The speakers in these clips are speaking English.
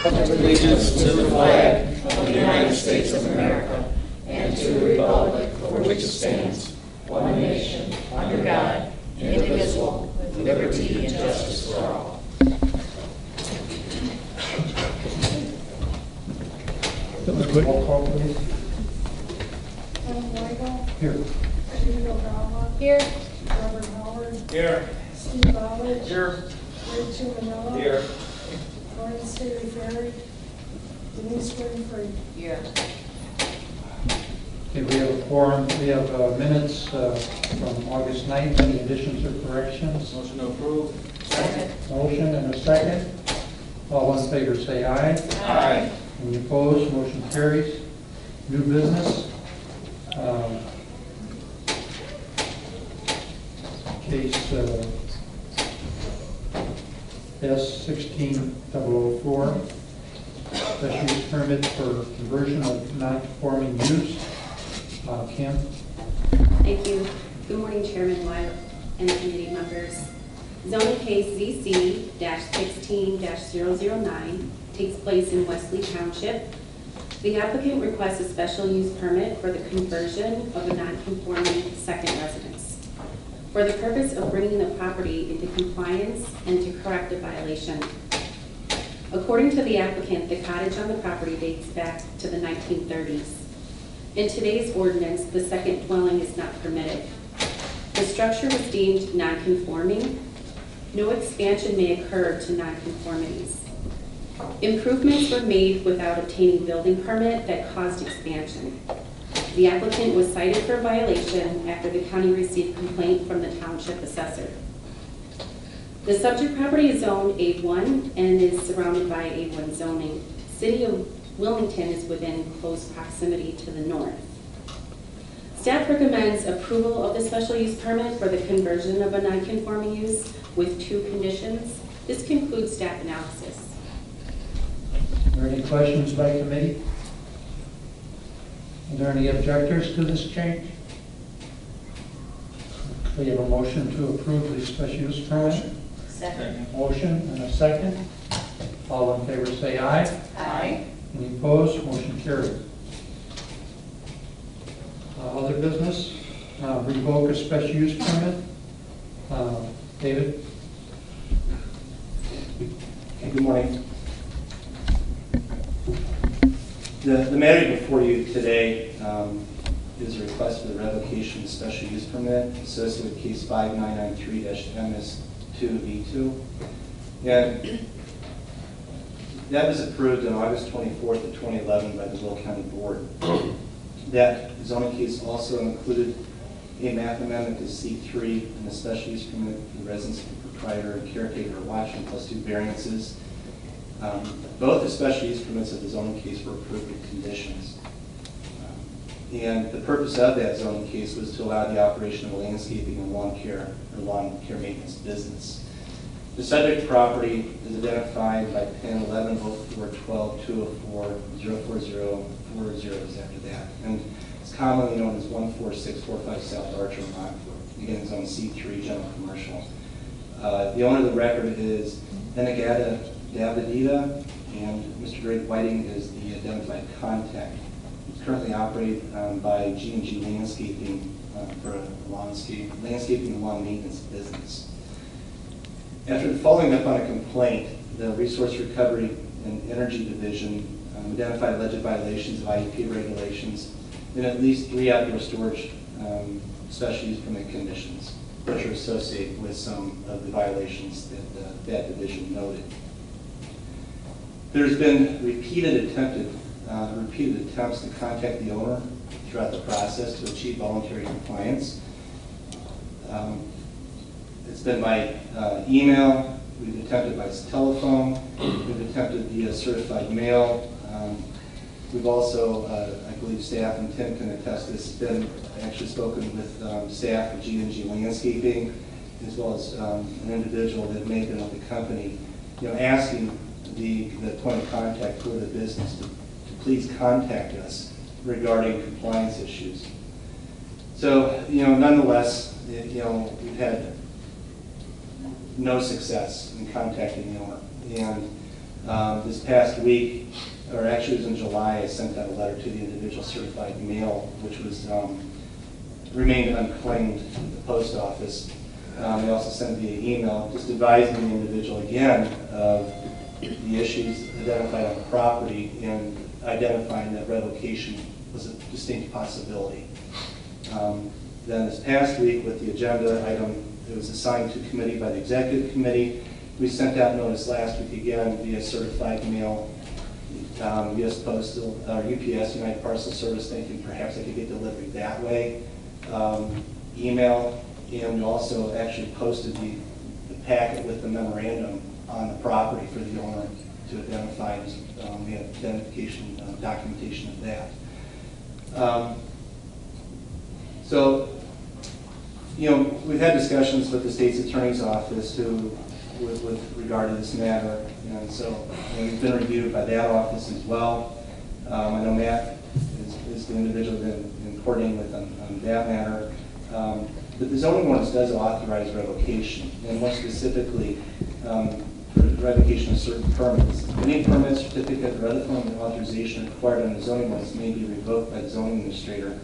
allegiance to the flag of the United States of America and to the republic for which it stands, one nation, under God, indivisible, with liberty and justice for all. That was quick. Roll call, please. Here. Judy O'Donnell. Here. Robert Howard. Here. Steve Bowledge. Here. Rachel Manila. Here. Lauren Staley Ferry. Denise Winfrey. Here. Okay, we have a quorum. We have minutes from August 9th. Any additions or corrections? Motion to approve. Second. Motion and a second. All in favor say aye. Aye. Any opposed? Motion carries. New business. Case S16004, special use permit for conversion of non-conforming use. Kim? Thank you. Good morning, Chairman White and committee members. Zoning case ZC-16-009 takes place in Wesley Township. The applicant requests a special use permit for the conversion of a non-conforming second residence for the purpose of bringing the property into compliance and to correct a violation. According to the applicant, the cottage on the property dates back to the 1930s. In today's ordinance, the second dwelling is not permitted. The structure was deemed non-conforming. No expansion may occur to non-conformities. Improvements were made without obtaining building permit that caused expansion. The applicant was cited for violation after the county received complaint from the township assessor. The subject property is zoned A1 and is surrounded by A1 zoning. City of Wilington is within close proximity to the north. Staff recommends approval of the special use permit for the conversion of a non-conforming use with 2 conditions. This concludes staff analysis. Are there any questions by committee? Are there any objectors to this change? We have a motion to approve the special use permit. Second. Motion and a second. All in favor say aye. Aye. Any opposed? Motion carries. Other business? Revoke a special use permit. David? Good morning. The matter before you today is a request for the revocation special use permit associated with case 5993-MS2V2. And that was approved on August 24th of 2011 by the Will County Board. That zoning case also included a map amendment to C3 and a special use permit for the residence of the proprietor and caretaker watchman plus 2 variances. Both the special use permits of the zoning case were approved with conditions. And the purpose of that zoning case was to allow the operation of a landscaping and lawn care maintenance business. The subject property is identified by PIN 11-412-204-040-4 after that. And it's commonly known as 14645 South Archer in Rockford. Again, it's on C3 General Commercial. The owner of the record is Enagata Davidita, and Mr. Greg Whiting is the identified contact. It's currently operated by G&G Landscaping for a landscaping and lawn maintenance business. After following up on a complaint, the Resource Recovery and Energy Division identified alleged violations of IEP regulations in at least 3 outdoor storage special use permit conditions, which are associated with some of the violations that that division noted. There's been repeated attempts to contact the owner throughout the process to achieve voluntary compliance. It's been by email, we've attempted by telephone, we've attempted via certified mail. We've also, I believe staff and Tim can attest this, been actually spoken with staff of G&G Landscaping, as well as an individual that may have been with the company, asking the point of contact for the business to please contact us regarding compliance issues. So, nonetheless, we've had no success in contacting the owner. And This past week, or actually it was in July, I sent out a letter to the individual certified mail, which was remained unclaimed at the post office. I also sent via email just advising the individual again of the issues identified on the property and identifying that revocation was a distinct possibility. Then this past week with the agenda item, it was assigned to committee by the executive committee. We sent out notice last week again via certified mail, U.S. Postal, UPS, United Parcel Service, thinking perhaps I could get delivery that way. Email, and we also actually posted the packet with the memorandum on the property for the owner to identify the identification documentation of that. So, you know, we've had discussions with the state's attorney's office with regard to this matter, and so we've been reviewed by that office as well. I know Matt is the individual that been coordinating with on that matter. But the zoning ordinance does authorize revocation, and more specifically, revocation of certain permits. Any permit, certificate, or other form of authorization required under the zoning ordinance may be revoked by the zoning administrator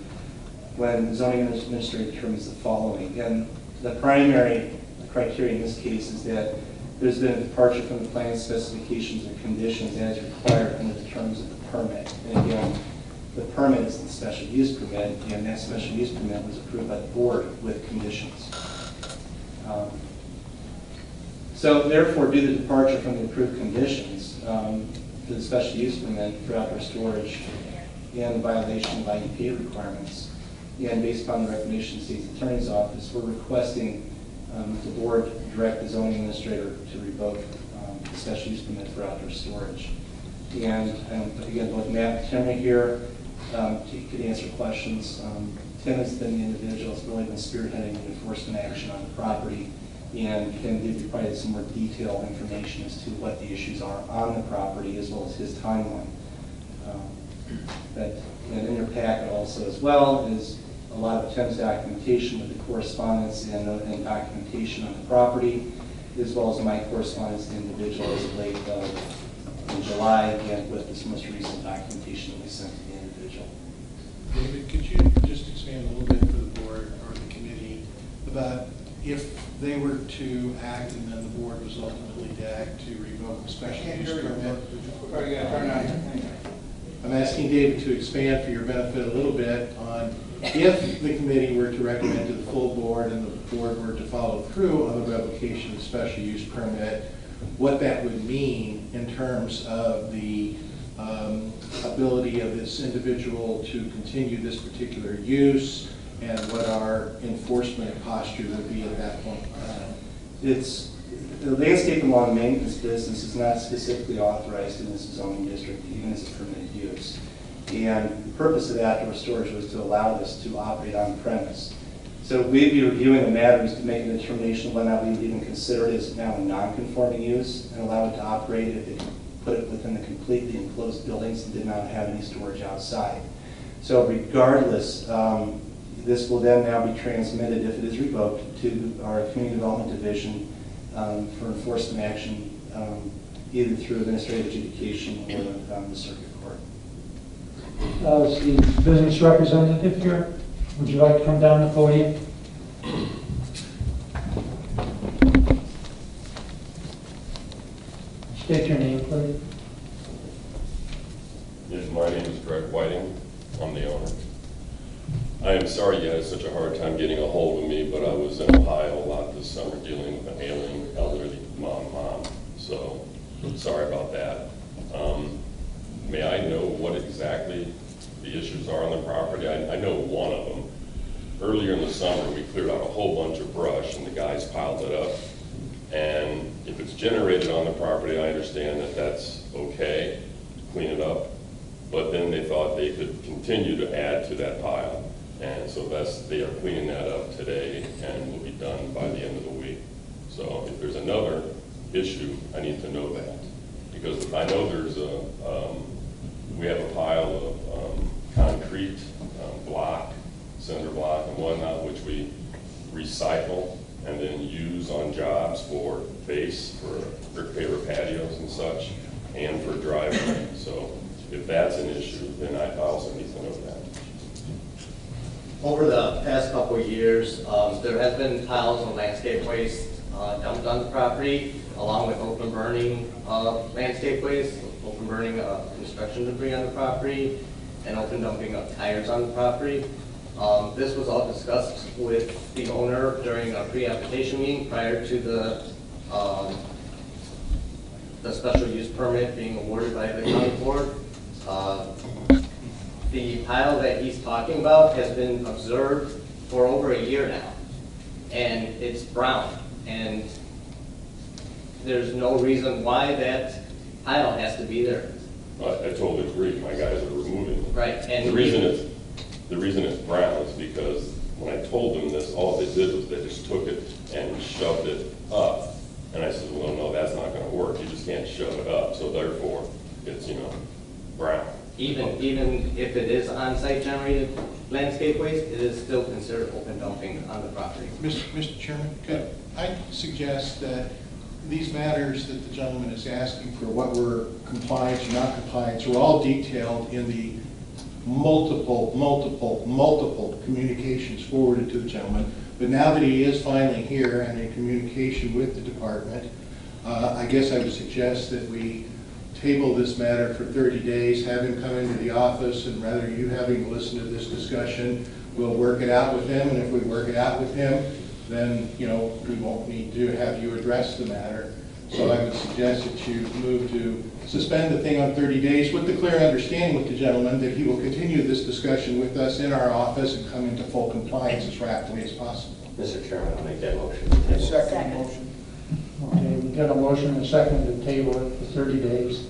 when the zoning administrator determines the following. And the primary criteria in this case is that there's been a departure from the plan specifications or conditions as required under the terms of the permit. And again, the permit is the special use permit, and that special use permit was approved by the board with conditions. So therefore, due to departure from the approved conditions for the special use permit for outdoor storage and violation of IEP requirements, and based upon the recommendation of the state's attorney's office, we're requesting the board direct the zoning administrator to revoke the special use permit for outdoor storage. And again, both Matt and Tim are here to answer questions. Tim has been the individual that's really been spearheading the enforcement action on the property, and can give you probably some more detailed information as to what the issues are on the property as well as his timeline. And in your packet also as well is a lot of Tim's documentation with the correspondence and documentation on the property, as well as my correspondence to the individual as of late in July, again with this most recent documentation that we sent to the individual. David, could you just expand a little bit for the board or the committee about if they were to act and then the board was ultimately to act to revoke a special use permit? I'm asking David to expand for your benefit a little bit on if the committee were to recommend to the full board and the board were to follow through on the revocation of the special use permit, what that would mean in terms of the ability of this individual to continue this particular use, and what our enforcement posture would be at that point. The landscape and lawn maintenance business is not specifically authorized in this zoning district, even as a permitted use. And the purpose of outdoor storage was to allow this to operate on premise. So we'd be reviewing the matters to make a determination of whether or not we would even consider it as now a non-conforming use and allow it to operate if it put it within the completely enclosed buildings and did not have any storage outside. So regardless, this will then now be transmitted, if it is revoked, to our Community Development Division for enforcement action, either through administrative adjudication or the circuit court. Is the business representative here? Would you like to come down to the podium? State your name, please. Yes, my name is Greg Whiting. I'm the owner. I am sorry you had such a hard time getting a hold of me, but I was in Ohio a lot this summer dealing with an ailing elderly mom. So sorry about that. May I know what exactly the issues are on the property? I know one of them. Earlier in the summer, we cleared out a whole bunch of brush and the guys piled it up. And if it's generated on the property, I understand that that's okay to clean it up. But then they thought they could continue to add to that pile. And so they are cleaning that up today and will be done by the end of the week. So if there's another issue, I need to know that. Because I know there's we have a pile of concrete block, cinder block and whatnot, which we recycle and then use on jobs for base, for brick paver patios and such. and for driveway. So if that's an issue, then I also need to know that. Over the past couple of years, there has been piles of landscape waste dumped on the property, along with open burning landscape waste, open burning construction debris on the property, and open dumping of tires on the property. This was all discussed with the owner during a pre-application meeting prior to the special use permit being awarded by the county board. The pile that he's talking about has been observed for over a year now, and it's brown, and there's no reason why that pile has to be there. I totally agree. My guys are removing it. Right, and The reason it's brown is because when I told them this, all they did was they just took it and shoved it up. And I said, well, no, that's not going to work. You just can't shove it up. So therefore, it's, brown. Even if it is on-site generated landscape waste, it is still considered open dumping on the property. Mr. Chairman, could I suggest that these matters that the gentleman is asking for, what were compliance or not compliance, are all detailed in the multiple communications forwarded to the gentleman. But now that he is finally here and in communication with the department, I guess I would suggest that we table this matter for 30 days, have him come into the office, and rather you having listened to this discussion, we'll work it out with him, and if we work it out with him, then, we won't need to have you address the matter. So I would suggest that you move to suspend the thing on 30 days with the clear understanding with the gentleman that he will continue this discussion with us in our office and come into full compliance as rapidly as possible. Mr. Chairman, I'll make that motion. Second. Okay, we got a motion and a second to table it for 30 days.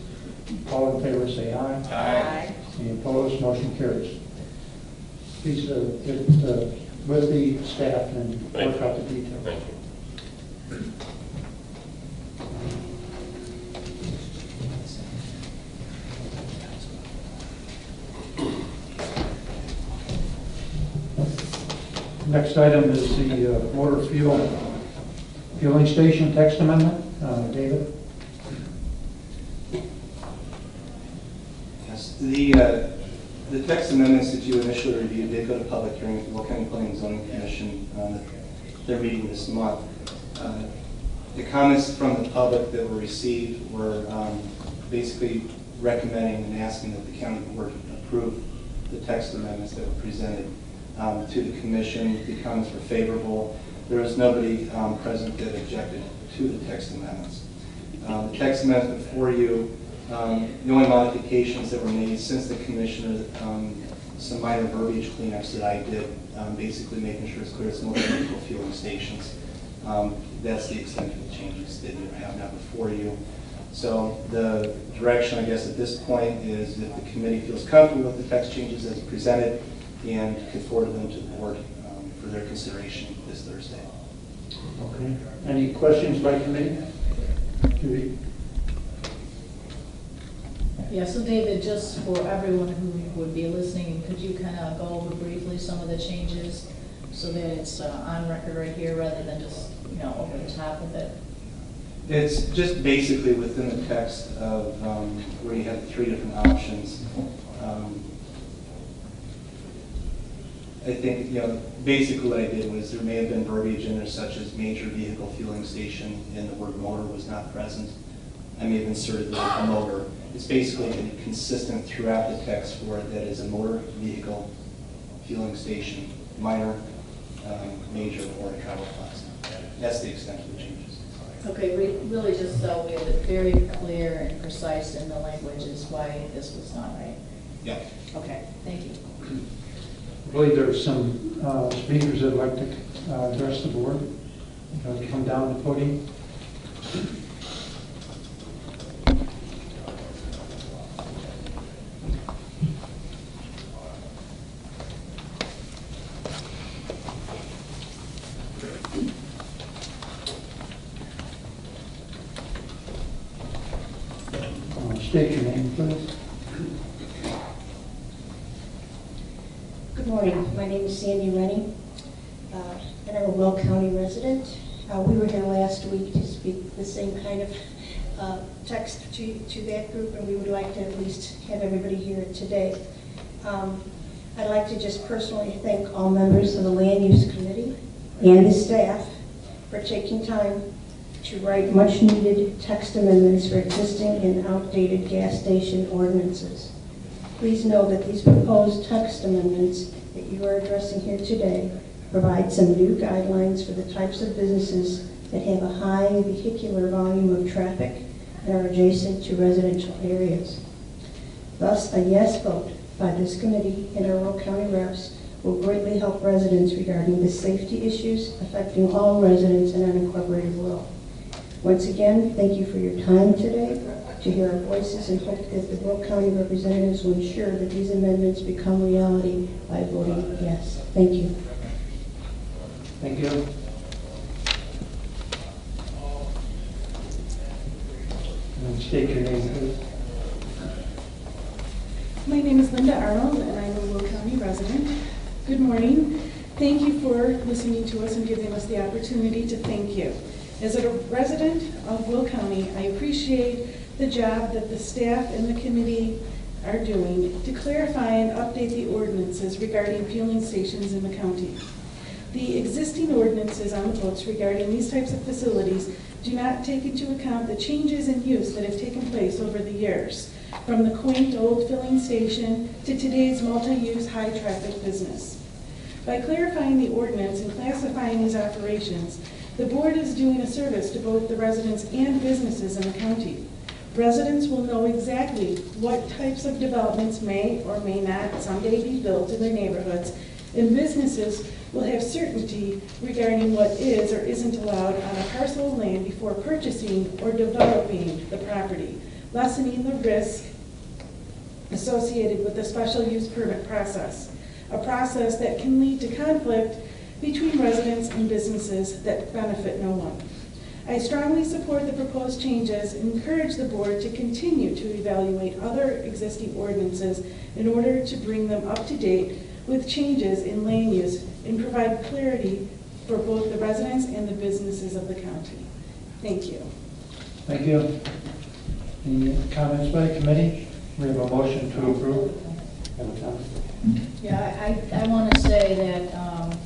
All in favor say aye. Aye. Any opposed? Motion carries. Please get with the staff and work out the details. Thank you. Next item is the motor fueling station text amendment. David? Yes, the text amendments that you initially reviewed did go to public hearing at the Will County Planning and Zoning Commission. They're meeting this month. The comments from the public that were received were basically recommending and asking that the county board approve the text amendments that were presented to the commission. The comments were favorable. There was nobody present that objected to the text amendments. The text amendments before you, the only modifications that were made since the commissioner, some minor verbiage cleanups that I did, basically making sure it's clear it's motor vehicle fueling stations. That's the extent of the changes that you have now before you. So the direction, I guess, at this point is if the committee feels comfortable with the text changes as presented and can forward them to the board for their consideration this Thursday. Okay. Any questions by committee? Judy? Yeah, so David, just for everyone who would be listening, could you kind of go over briefly some of the changes so that it's on record right here rather than just, over the top of it? It's just basically within the text of where you have 3 different options. I think, basically what I did was there may have been verbiage in there such as major vehicle fueling station and the word motor was not present. I may have inserted the word motor. It's basically consistent throughout the text for it that is a motor vehicle fueling station, minor, major, or a travel class. That's the extent of the changes. Okay, really just so we have it very clear and precise in the language is why this was done, right? Yeah. Okay, thank you. I believe there are some speakers that would like to address the board. Come down to the podium. State your name, please. Good morning. My name is Sandy Rennie, and I'm a Will County resident. We were here last week to speak the same kind of text to that group, and we would like to at least have everybody here today. I'd like to just personally thank all members of the Land Use Committee and the staff for taking time to write much-needed text amendments for existing and outdated gas station ordinances. Please know that these proposed text amendments that you are addressing here today provide some new guidelines for the types of businesses that have a high vehicular volume of traffic and are adjacent to residential areas. Thus, a yes vote by this committee and our rural county reps will greatly help residents regarding the safety issues affecting all residents in unincorporated rural. Once again, thank you for your time today to hear our voices, and hope that the rural county representatives will ensure that these amendments become reality by voting yes. Thank you. Thank you. And state your name, please. My name is Linda Arnold, and I'm a Will County resident. Good morning. Thank you for listening to us and giving us the opportunity to thank you. As a resident of Will County, I appreciate the job that the staff and the committee are doing to clarify and update the ordinances regarding fueling stations in the county. The existing ordinances on the books regarding these types of facilities do not take into account the changes in use that have taken place over the years, from the quaint old filling station to today's multi-use high-traffic business. By clarifying the ordinance and classifying these operations, the board is doing a service to both the residents and businesses in the county. Residents will know exactly what types of developments may or may not someday be built in their neighborhoods, and businesses will have certainty regarding what is or isn't allowed on a parcel of land before purchasing or developing the property, lessening the risk associated with the special use permit process, a process that can lead to conflict between residents and businesses that benefit no one. I strongly support the proposed changes and encourage the board to continue to evaluate other existing ordinances in order to bring them up to date with changes in land use and provide clarity for both the residents and the businesses of the county. Thank you. Thank you. Any comments by the committee? We have a motion to approve. Have a comment? Yeah, I want to say that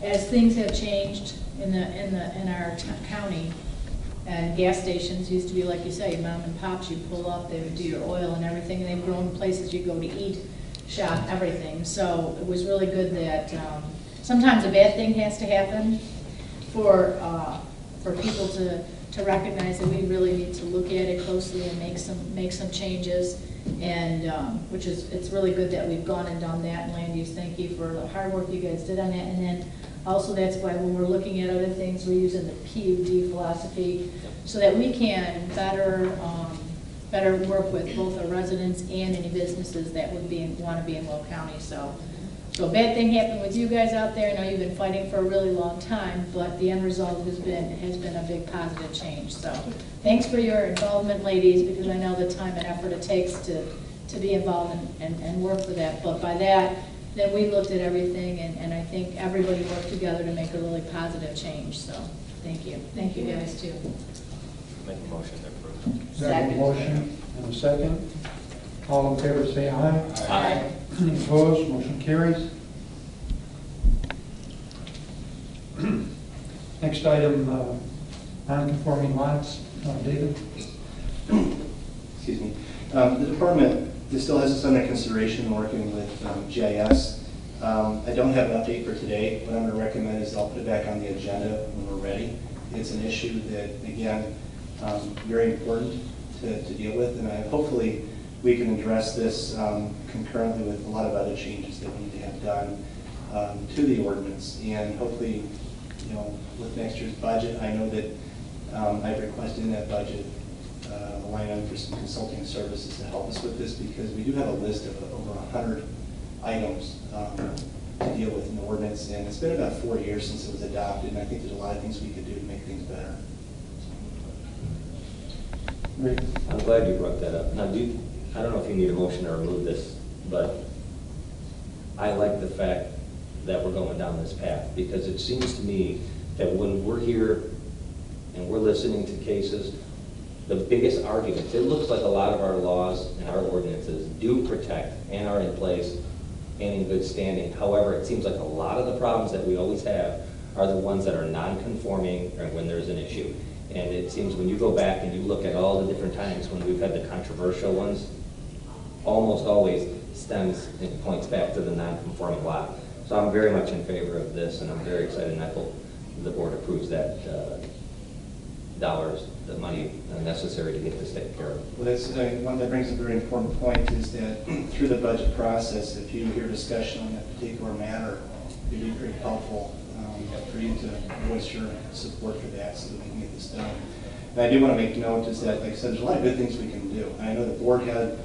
as things have changed in our county, and gas stations used to be, like you say, mom and pops, you pull up, they would do your oil and everything, and they've grown places you go to eat, shop, everything. So it was really good that sometimes a bad thing has to happen for people to recognize that we really need to look at it closely and make some changes. And it's really good that we've gone and done that in land use. Thank you for the hard work you guys did on that. And then also that's why when we're looking at other things, we're using the PUD philosophy so that we can better work with both our residents and any businesses that would want to be in Will County. So a bad thing happened with you guys out there. I know you've been fighting for a really long time, but the end result has been a big positive change. So thanks for your involvement, ladies, because I know the time and effort it takes to be involved and work with that. But by that, then we looked at everything, and I think everybody worked together to make a really positive change. So thank you. Thank you guys, too. Make a motion to approve. Second. Motion and a second. All in favor say aye. Aye. Any opposed? Motion carries. Next item, non-conforming lots. David? Excuse me. The department still has this under consideration, working with GIS. I don't have an update for today. What I'm going to recommend is I'll put it back on the agenda when we're ready. It's an issue that, again, very important to deal with, and hopefully we can address this concurrently with a lot of other changes that we need to have done to the ordinance. And hopefully, with next year's budget, I know that I've requested in that budget a line item for some consulting services to help us with this, because we do have a list of over 100 items to deal with in the ordinance, and it's been about 4 years since it was adopted, and I think there's a lot of things we could do to make things better. I'm glad you brought that up. Now, I don't know if you need a motion to remove this, but I like the fact that we're going down this path, because it seems to me that when we're here and we're listening to cases, the biggest arguments, it looks like a lot of our laws and our ordinances do protect and are in place and in good standing. However, it seems like a lot of the problems that we always have are the ones that are non-conforming or when there's an issue. And it seems when you go back and you look at all the different times when we've had the controversial ones, almost always stems and points back to the non-conforming lot. So I'm very much in favor of this, and I'm very excited, and I hope the board approves that the money necessary to get this taken care of. Well, that's, one that brings a very important point is that through the budget process, if you hear discussion on that particular matter, it'd be very helpful for you to voice your support for that so that we can get this done. And I do want to make note is that, like I said, there's a lot of good things we can do. I know the board had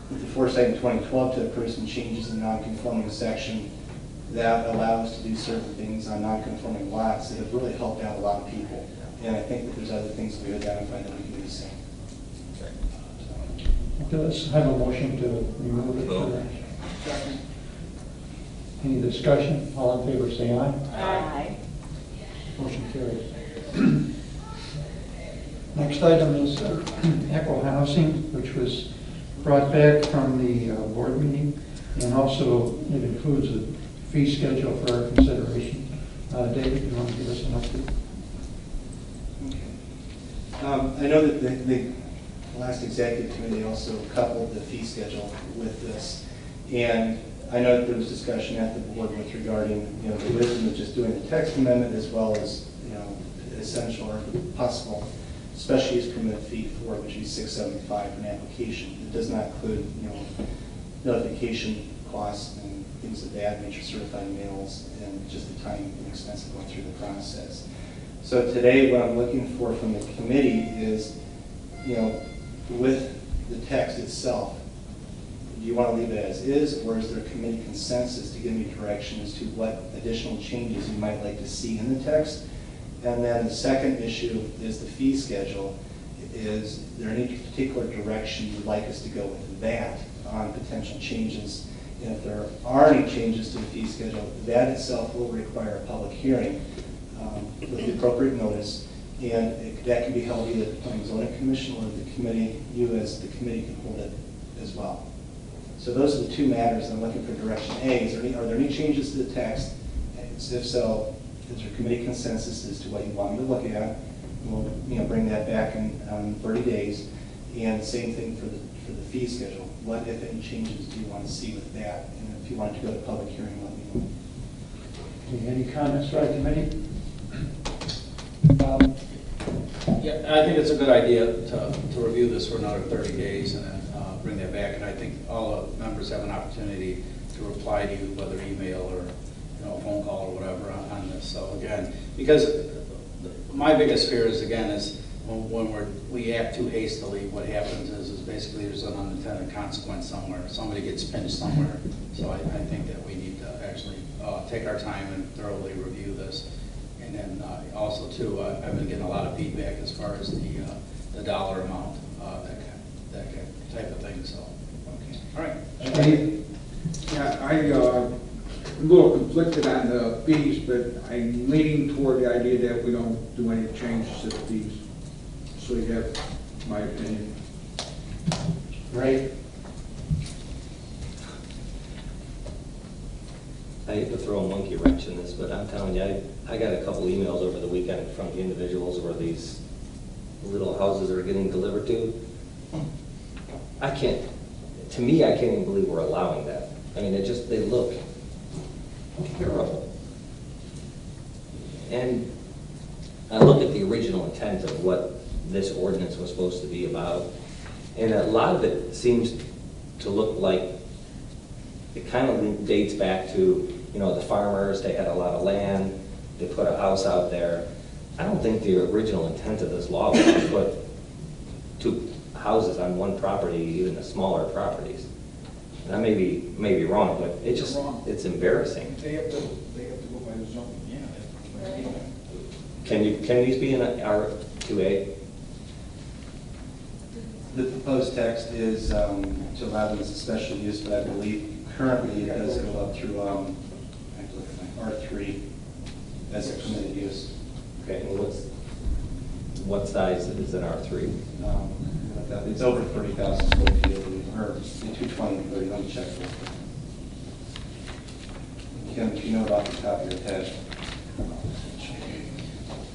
the foresight in 2012 to approve some changes in the non-conforming section that allow us to do certain things on non-conforming lots that have really helped out a lot of people. And I think that there's other things that we've identified that we can do the same. Okay, let's have a motion to remove it for that. Any discussion? All in favor, say aye. Aye. Motion carries. Next item is Echo Housing, which was brought back from the board meeting, and also it includes a fee schedule for our consideration. David, you want to give us an update? I know that the last executive committee also coupled the fee schedule with this, and I know that there was discussion at the board with regarding the wisdom of just doing the text amendment as well as essential or possible special use permit fee for it, which is $675 for an application. It does not include notification costs and things of that nature, certified mails, and just the time and expense of going through the process. So today, what I'm looking for from the committee is, with the text itself, do you want to leave it as is, or is there committee consensus to give me direction as to what additional changes you might like to see in the text? And then the second issue is the fee schedule. Is there any particular direction you'd like us to go with that on potential changes? And if there are any changes to the fee schedule, that itself will require a public hearing with the appropriate notice, and that can be held either at the Planning and Zoning Commission or the committee. You as the committee can hold it as well. So those are the two matters I'm looking for direction. A, are there any changes to the text? If so, is there committee consensus as to what you want me to look at? We'll bring that back in 30 days. And same thing for the fee schedule. What, if any, changes do you want to see with that? And if you want it to go to public hearing, let me know. Okay, any comments by committee? Yeah, I think it's a good idea to review this for another 30 days and then bring that back. And I think all the members have an opportunity to reply to you, whether email or phone call or whatever on this. So again, because my biggest fear is when we act too hastily, what happens is basically there's an unintended consequence somewhere. Somebody gets pinched somewhere. So I think that we need to actually take our time and thoroughly review this. And then also too, I've been getting a lot of feedback as far as the dollar amount, that type of thing. So, okay, all right. Yeah, I'm a little conflicted on the fees, but I'm leaning toward the idea that we don't do any changes to the fees. So you have my opinion. Right. I hate to throw a monkey wrench in this, but I'm telling you, I got a couple emails over the weekend from the individuals where these little houses are getting delivered to. To me, I can't even believe we're allowing that. I mean, they look terrible. And I look at the original intent of what this ordinance was supposed to be about, and a lot of it seems to look like it kind of dates back to, the farmers. They had a lot of land. They put a house out there. I don't think the original intent of this law was to put two houses on one property, even the smaller properties. And I may be wrong, but it's embarrassing. They have to go by the zoning. Yeah. Can these be in R2A? The proposed text is to allow them as a special use, but I believe currently it does go up through R3 as a permitted use. Okay, and what size is an R3? It's over 30,000 square feet, I believe, or 220, 30, let me check. Kim, if you know it off the top of your head.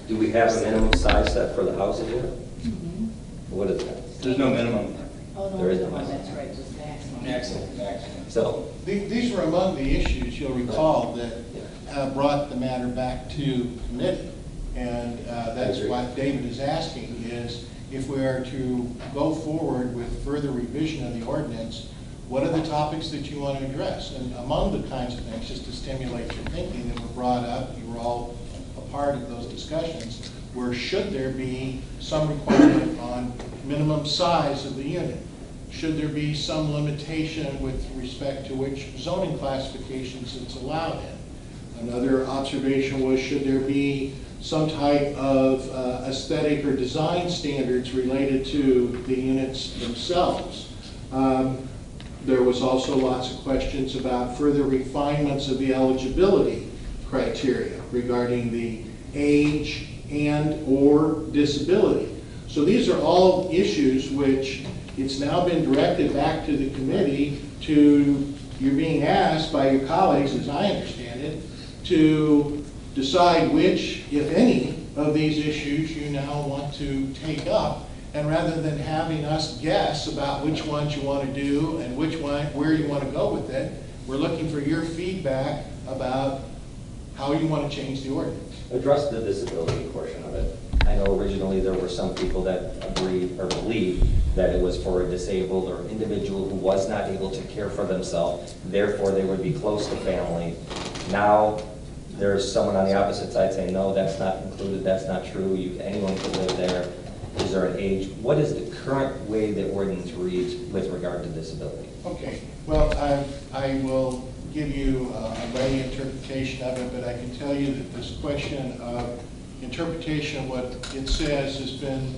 Do we have a minimum size set for the houses here? What is that? There's no minimum. Oh, no, There is the no one minimum. that's right, was maximum. Maximum. So, These were among the issues, you'll recall, that brought the matter back to committee. And that's agree. what David is asking, is if we are to go forward with further revision of the ordinance, what are the topics that you want to address? And among the kinds of things, just to stimulate your thinking, that were brought up, you were all a part of those discussions, were should there be some requirement on minimum size of the unit? Should there be some limitation with respect to which zoning classifications it's allowed in? Another observation was, should there be some type of aesthetic or design standards related to the units themselves? There was also lots of questions about further refinements of the eligibility criteria regarding the age and or disability. So these are all issues which it's now been directed back to the committee to, you're being asked by your colleagues, as I understand it, to decide which, if any, of these issues you now want to take up. And rather than having us guess about which ones you want to do and which one, where you want to go with it, we're looking for your feedback about how you want to change the ordinance. address the disability portion of it. I know originally there were some people that agreed or believed that it was for a disabled or individual who was not able to care for themselves, therefore they would be close to family. Now, there's someone on the opposite side saying, no, that's not included, that's not true, anyone could live there. Is there an age? What is the current way the ordinance reads with regard to disability? Okay, well, I will give you a lay interpretation of it, but I can tell you that this question of interpretation of what it says has been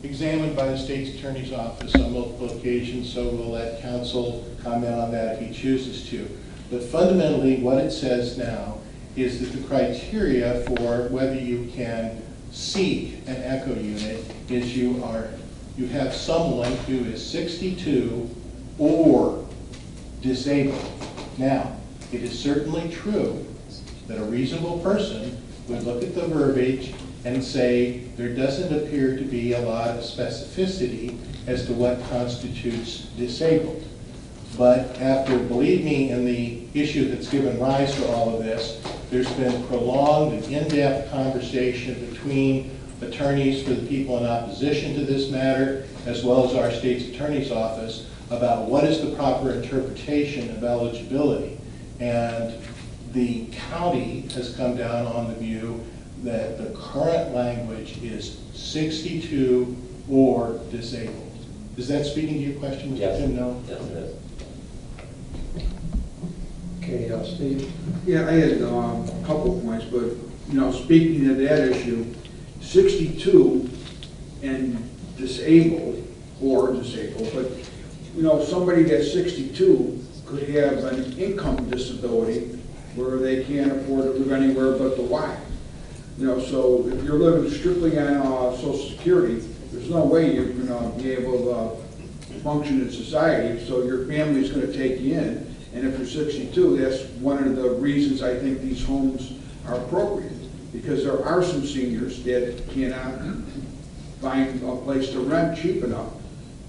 examined by the state's attorney's office on multiple occasions, so we'll let counsel comment on that if he chooses to. But fundamentally, what it says now is that the criteria for whether you can seek an ECHO unit is you have someone who is 62 or disabled. Now, it is certainly true that a reasonable person would look at the verbiage and say there doesn't appear to be a lot of specificity as to what constitutes disabled. But after, believe me, in the issue that's given rise to all of this, there's been prolonged and in-depth conversation between attorneys for the people in opposition to this matter, as well as our state's attorney's office, about what is the proper interpretation of eligibility. And the county has come down on the view that the current language is 62 or disabled. Is that speaking to your question, Mr. Yes. Tim? No? Yes, it is. Okay, Steve? Yeah, I had a couple of points, but, speaking of that issue, 62 and disabled, but, somebody that's 62 could have an income disability where they can't afford to live anywhere but the Y. So if you're living strictly on Social Security, there's no way you're going to be able to function in society, so your family's going to take you in. And if you're 62, that's one of the reasons I think these homes are appropriate, because there are some seniors that cannot find a place to rent cheap enough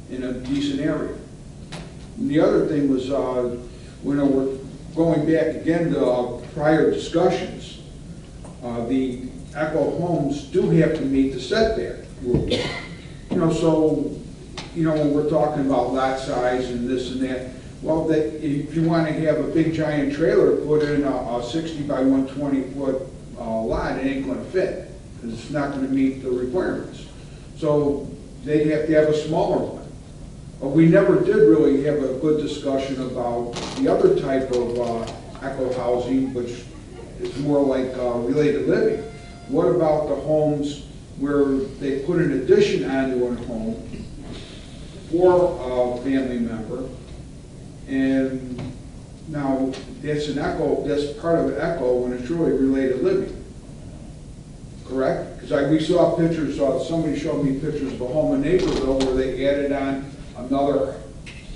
in a decent area. And the other thing was, we're going back again to prior discussions, the ECHO homes do have to meet the setback rules. When we're talking about lot size and this and that, well, if you want to have a big giant trailer put in a 60 by 120 foot lot, it ain't going to fit, because it's not going to meet the requirements. So they'd have to have a smaller one. But we never did really have a good discussion about the other type of ECHO housing, which is more like related living. What about the homes where they put an addition onto a home for a family member, and now that's an ECHO, that's part of an ECHO when it's really related living? correct? Because we saw pictures, somebody showed me pictures of a home in Naperville where they added on another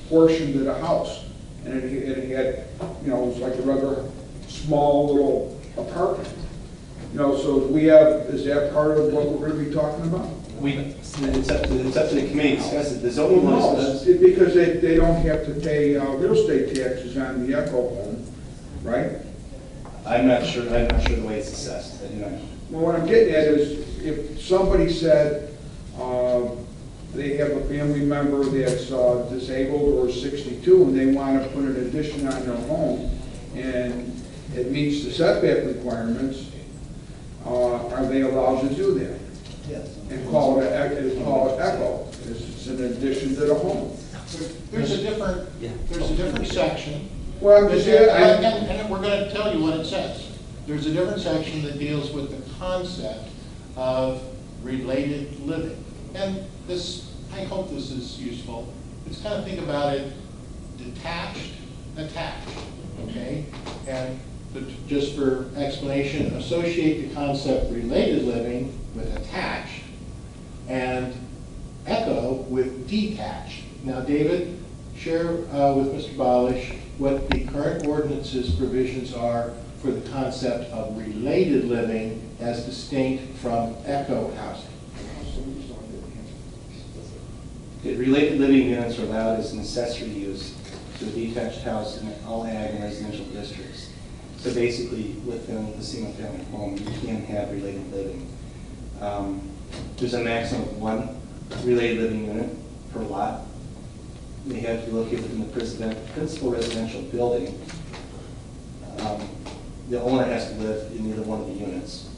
portion to the house. And it had, you know, it was like a rather small little apartment. You know, so is that part of what we're going to be talking about? It's up to the committee to discuss it. The zoning law says. Because they don't have to pay real estate taxes on the Echo home, right? I'm not sure the way it's assessed. I do not know. Well, what I'm getting at is, if somebody said they have a family member that's disabled or 62 and they want to put an addition on their home and it meets the setback requirements, are they allowed to do that? Yes. And call it Echo. It's an addition to the home. There's a different section. Well, and we're going to tell you what it says. There's a different section that deals with the concept of related living. And this, I hope this is useful. Let's kind of think about it detached, attached, okay? And just for explanation, associate the concept related living with attached and Echo with detached. Now, David, share with Mr. Balish what the current ordinance's provisions are for the concept of related living as distinct from Echo housing. Okay, related living units are allowed as an accessory use to a detached house in all ag and residential districts. So basically, within the single-family home, you can have related living. There's a maximum of one related living unit per lot. They have to be located within the principal residential building. The owner has to live in either one of the units.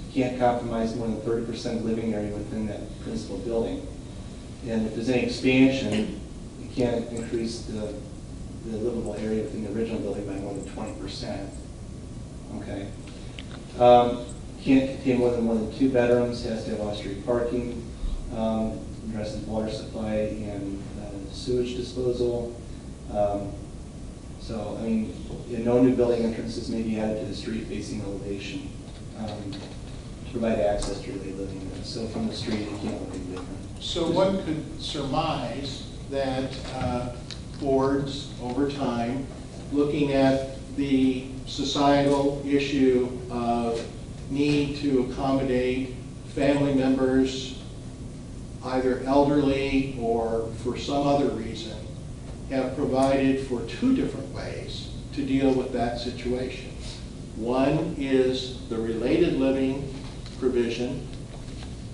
You can't compromise more than 30% of living area within that principal building. And if there's any expansion, you can't increase the livable area within the original building by more than 20%. Okay. Can't contain more than 2 bedrooms, has to have off-street parking, addresses water supply and sewage disposal. So, I mean, no new building entrances may be added to the street-facing elevation to provide access to related living units. So from the street, it can't look any different. So one could surmise that boards, over time, looking at the societal issue of need to accommodate family members, either elderly or for some other reason, have provided for 2 different ways to deal with that situation. One is the related living provision,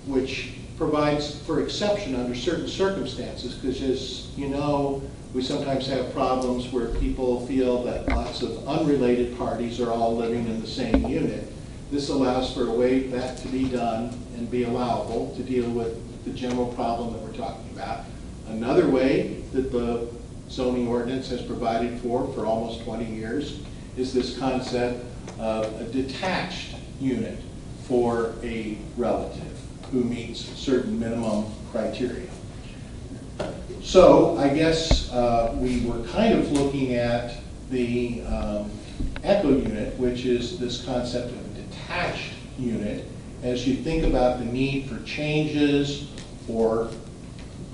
which provides for exception under certain circumstances, because as you know, we sometimes have problems where people feel that lots of unrelated parties are all living in the same unit. This allows for a way that to be done and be allowable to deal with the general problem that we're talking about. Another way that the zoning ordinance has provided for almost 20 years is this concept of a detached unit for a relative who meets certain minimum criteria. So I guess we were kind of looking at the Echo unit, which is this concept of a detached unit, as you think about the need for changes or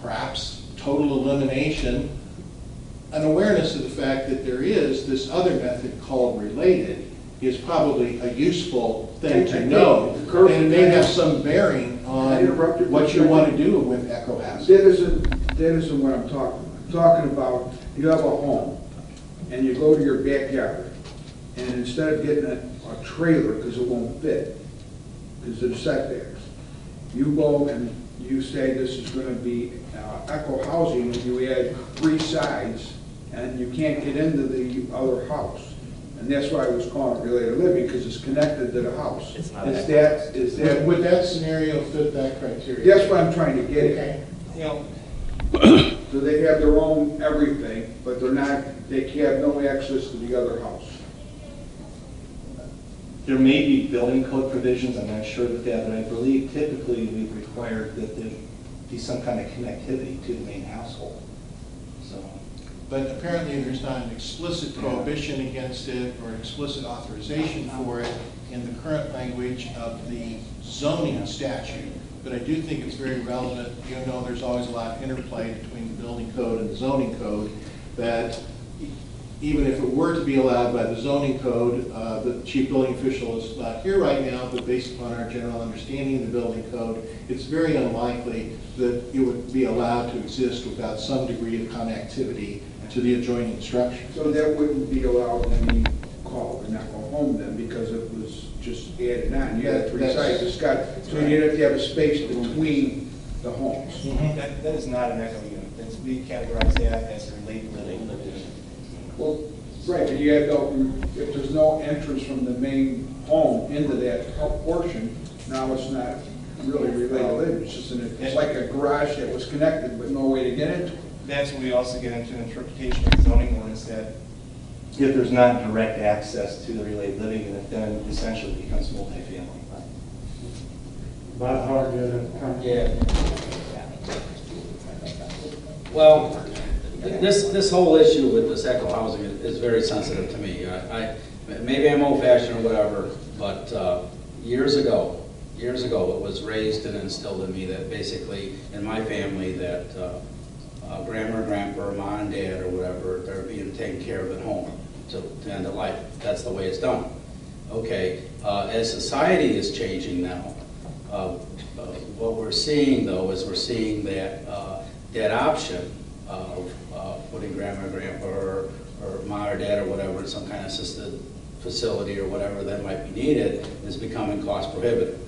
perhaps total elimination, an awareness of the fact that there is this other method called related is probably a useful thing to know, and it may have some bearing on what you want to do with Echo housing. That isn't what I'm talking about. I'm talking about you have a home and you go to your backyard and instead of getting a trailer because it won't fit, because of the setbacks, you go and you say this is going to be Echo housing, and you add 3 sides and you can't get into the other house. And that's why I was calling it related living, because it's connected to the house. It's not Would that scenario fit that criteria? That's what I'm trying to get at. You know, So they have their own everything, but they have no access to the other house. there may be building code provisions, I'm not sure of that, but I believe typically we've required that there be some kind of connectivity to the main household. So. But apparently there's not an explicit prohibition against it or explicit authorization for it. in the current language of the zoning statute, but I do think it's very relevant. You know, there's always a lot of interplay between the building code and the zoning code, that even if it were to be allowed by the zoning code, the chief building official is not here right now, but based upon our general understanding of the building code, it's very unlikely that it would be allowed to exist without some degree of connectivity to the adjoining structure. So that wouldn't be allowed when you call and not go home then, because it was just added on. You had three sites, it's got, so you'd have to have a space between the homes. That is not an echo unit. We categorize that as a related living. Well, right, but you have no, if there's no entrance from the main home into that portion, now it's not really related living. It's just it's like a garage that was connected but no way to get into. That's when we also get into interpretation of the zoning ordinance, that if there's not direct access to the related living unit, then it essentially becomes multifamily. Bob, how are you come? Yeah. Well, this whole issue with this eco housing is very sensitive to me. Maybe I'm old-fashioned or whatever, but years ago, it was raised and instilled in me that basically in my family that grandma or grandpa or mom and dad or whatever, they're being taken care of at home to end of life. That's the way it's done. Okay, as society is changing now, what we're seeing though is we're seeing that that option of putting grandma or grandpa or mom or dad or whatever in some kind of assisted facility or whatever that might be needed is becoming cost prohibitive.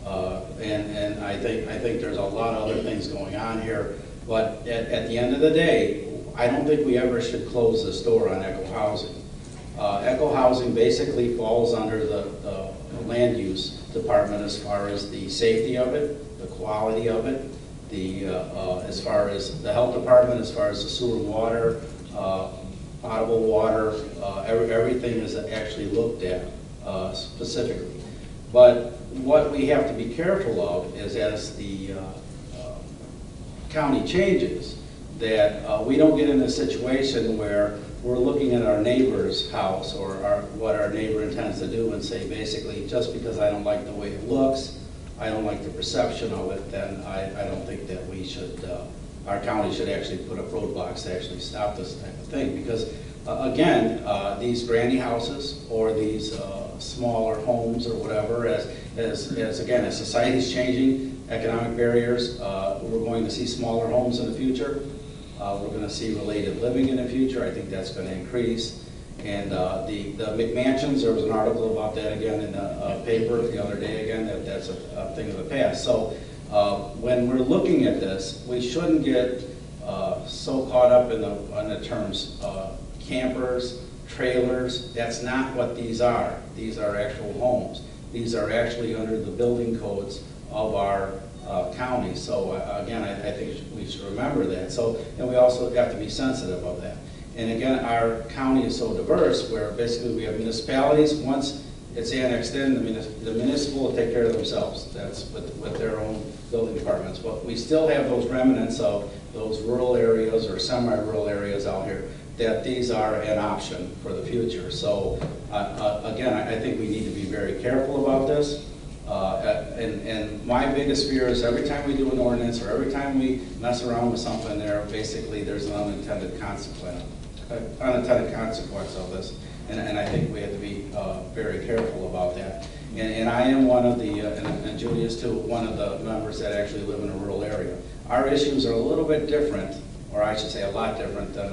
And I think there's a lot of other things going on here. But at the end of the day, I don't think we ever should close this door on eco housing. Eco housing basically falls under the land use department as far as the safety of it, the quality of it, as far as the health department, as far as the sewer and water, potable water, everything is actually looked at specifically. But what we have to be careful of is as the county changes, that we don't get in a situation where we're looking at our neighbor's house or what our neighbor intends to do and say, basically, just because I don't like the way it looks, I don't like the perception of it, then I don't think that we should, our county should actually put up roadblocks to actually stop this type of thing. Because again, these granny houses or these smaller homes or whatever, as again, as society's changing, economic barriers, we're going to see smaller homes in the future. We're going to see related living in the future. I think that's going to increase. And the McMansions, there was an article about that again in the paper the other day again, that's a thing of the past. So when we're looking at this, we shouldn't get so caught up in the terms campers, trailers. That's not what these are. These are actual homes. These are actually under the building codes of our county. So again, I think we should remember that. So, and we also have to be sensitive of that. And again, our county is so diverse where basically we have municipalities. Once it's annexed in, the municipal will take care of themselves. That's with their own building departments. But we still have those remnants of those rural areas or semi-rural areas out here that these are an option for the future. So again, I think we need to be very careful about this. And my biggess fear is every time we do an ordinance or every time we mess around with something there, basically there's an unintended consequence of this. And I think we have to be very careful about that. And I am one of the, and Judy is too, one of the members that actually live in a rural area. Our issues are a little bit different, or I should say a lot different than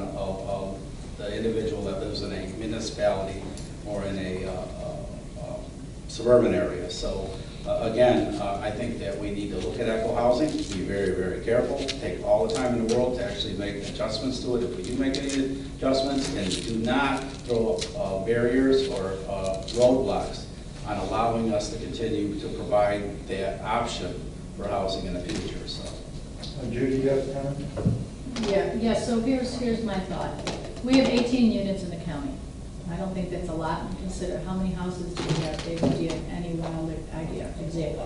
the individual that lives in a municipality or in a suburban area. So again, I think that we need to look at eco housing, be very, very careful, take all the time in the world to actually make adjustments to it if we do make any adjustments, and do not throw up barriers or roadblocks on allowing us to continue to provide that option for housing in the future. So, Judy, you have a comment? Yeah, so here's my thought. We have 18 units in the county. I don't think that's a lot. Consider how many houses do we have, David? Do you have any wild idea? Exactly.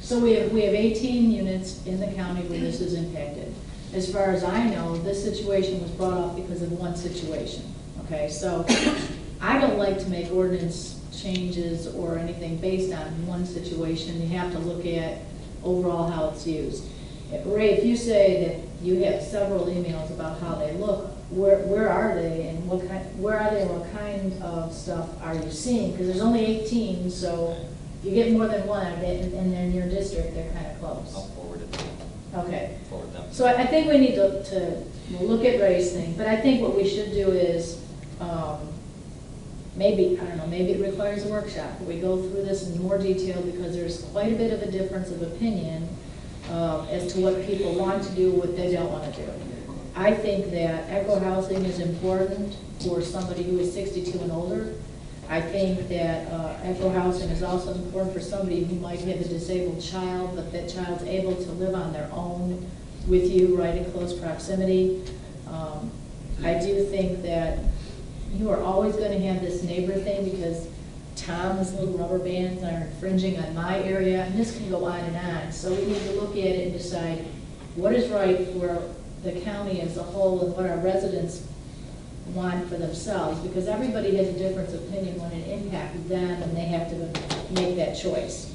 So we have 18 units in the county where this is impacted. As far as I know, this situation was brought up because of one situation. Okay, so I don't like to make ordinance changes or anything based on one situation. You have to look at overall how it's used. Ray, if you say that you have several emails about how they look, where are they and where are they and what kind of stuff are you seeing? Because there's only 18, so if you get more than one and they're in your district, they're kind of close. I'll forward it to them. Okay. Forward them. So I think we need to we'll look at Ray's thing, but I think what we should do is maybe, I don't know, maybe it requires a workshop. We go through this in more detail because there's quite a bit of a difference of opinion as to what people want to do, what they don't want to do. I think that eco housing is important for somebody who is 62 and older. I think that eco housing is also important for somebody who might have a disabled child, but that child's able to live on their own with you right in close proximity. I do think that you are always going to have this neighbor thing because Tom's little rubber bands are infringing on my area, and this can go on and on. So we need to look at it and decide what is right for the county as a whole and what our residents want for themselves, because everybody has a different opinion when it impacts them and they have to make that choice.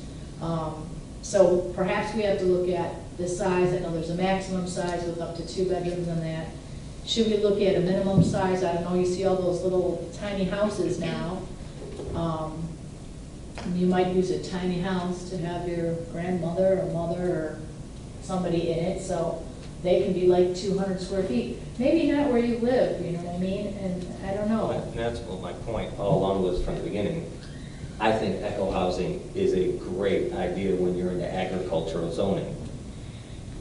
So perhaps we have to look at the size. I know there's a maximum size with up to 2 bedrooms on that. Should we look at a minimum size? I don't know, you see all those little tiny houses now. You might use a tiny house to have your grandmother or mother or somebody in it, so they can be like 200 square feet. Maybe not where you live, you know what I mean? And I don't know. And that's what my point all along was from the beginning. I think eco housing is a great idea when you're into agricultural zoning.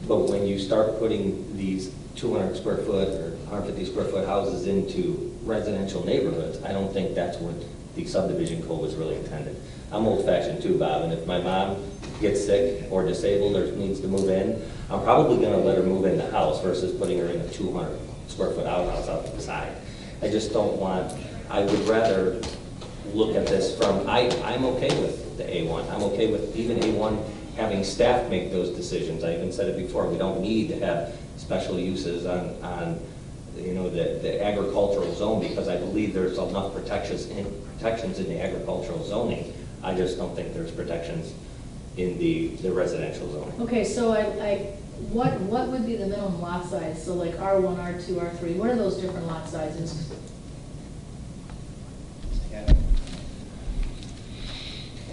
But when you start putting these 200 square foot or 150 square foot houses into residential neighborhoods, I don't think that's what the subdivision code was really intended. I'm old fashioned too, Bob, and if my mom gets sick or disabled or needs to move in, I'm probably going to let her move in the house versus putting her in a 200 square foot outhouse out to the side. I just don't want, I would rather look at this from, I'm okay with the A1. I'm okay with even A1 having staff make those decisions. I even said it before, we don't need to have special uses on you know, the agricultural zone, because I believe there's enough protections in the agricultural zoning. I just don't think there's protections in the residential zoning. Okay, so what would be the minimum lot size? So like R1, R2, R3, what are those different lot sizes? Hang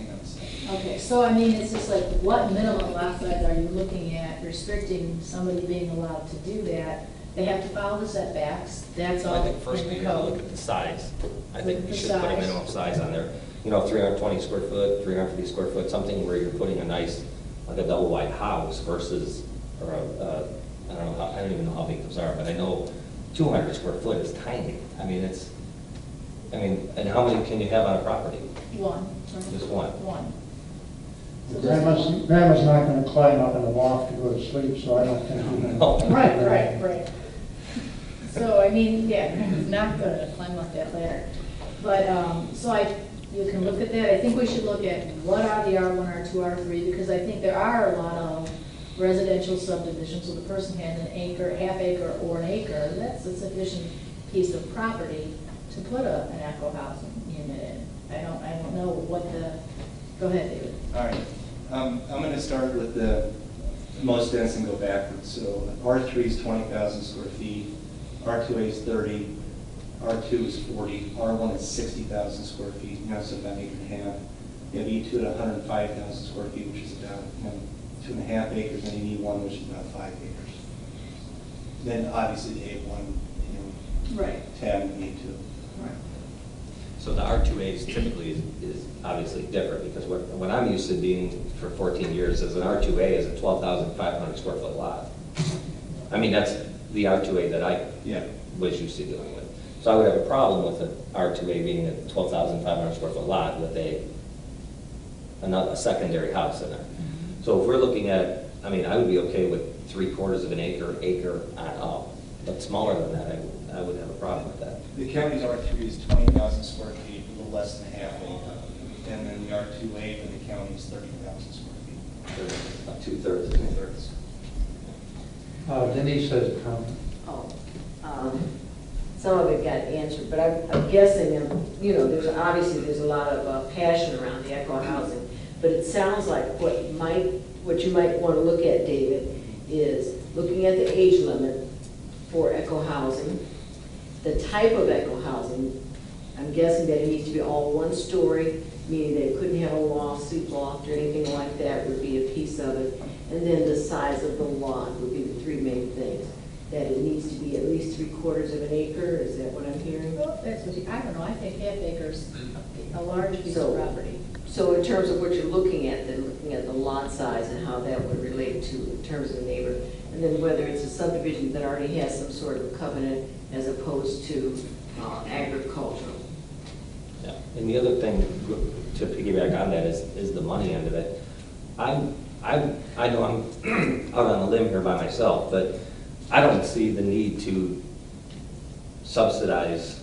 on a second. Okay, so I mean, it's just like, what minimum lot size are you looking at restricting somebody being allowed to do that? They have to follow the setbacks, that's all I think first in we the gotta look code. at the size. I Look think at we the should put a size. minimum size on there. You know, 320 square foot, 350 square foot, something where you're putting a nice, like a double wide house versus, or I don't know, I don't even know how big those are, but I know 200 square foot is tiny. I mean, and how many can you have on a property? One. Just one. One. So Grandma's not going to climb up in the loft to go to sleep, so I don't think we're going No. to. Right. So, I mean, yeah, it's not going to climb up that ladder. But, you can look at that. I think we should look at what are the R1, R2, R3, because I think there are a lot of residential subdivisions, so the person has an acre, half acre, or an acre. That's a sufficient piece of property to put an eco housing unit in. I don't know what go ahead, David. All right. I'm going to start with the most dense and go backwards. So R3 is 20,000 square feet, R2A is 30, R2 is 40, R1 is 60,000 square feet, so about 8.5. You have E2 at 105,000 square feet, which is about 2.5 acres, and you need E1, which is about 5 acres. Then obviously the A1, Right. 10, and E2. Right. So the R2A typically is obviously different, because what I'm used to being for 14 years as an R2A is a 12,500 square foot lot. I mean, that's the R2A that I was used to dealing with. So I would have a problem with an R2A being a 12,500 square foot lot with a secondary house in there. So if we're looking at, I mean, I would be okay with 3/4 of an acre on up, but smaller than that, I would have a problem with that. The county's R3 is 20,000 square feet, a little less than half acre. And then the R2A for the county is 30,000 square feet. About 2/3. Denise has a comment. Oh, some of it got answered, but I'm guessing, you know, there's a lot of passion around the eco housing, but it sounds like what you might want to look at, David, is looking at the age limit for eco housing, the type of eco housing. I'm guessing that it needs to be all one story, meaning that it couldn't have a loft, sleep loft, or anything like that would be a piece of it. And then the size of the lot would be the three main things. That it needs to be at least 3/4 of an acre, is that what I'm hearing? Well, that's what I don't know, I think half acres, a large piece of property. So in terms of what you're looking at, then looking at the lot size and how that would relate to in terms of the neighbor, and then whether it's a subdivision that already has some sort of covenant as opposed to agricultural. Yeah. And the other thing, to piggyback on that, is the money end of it. I know I'm out on a limb here by myself, but I don't see the need to subsidize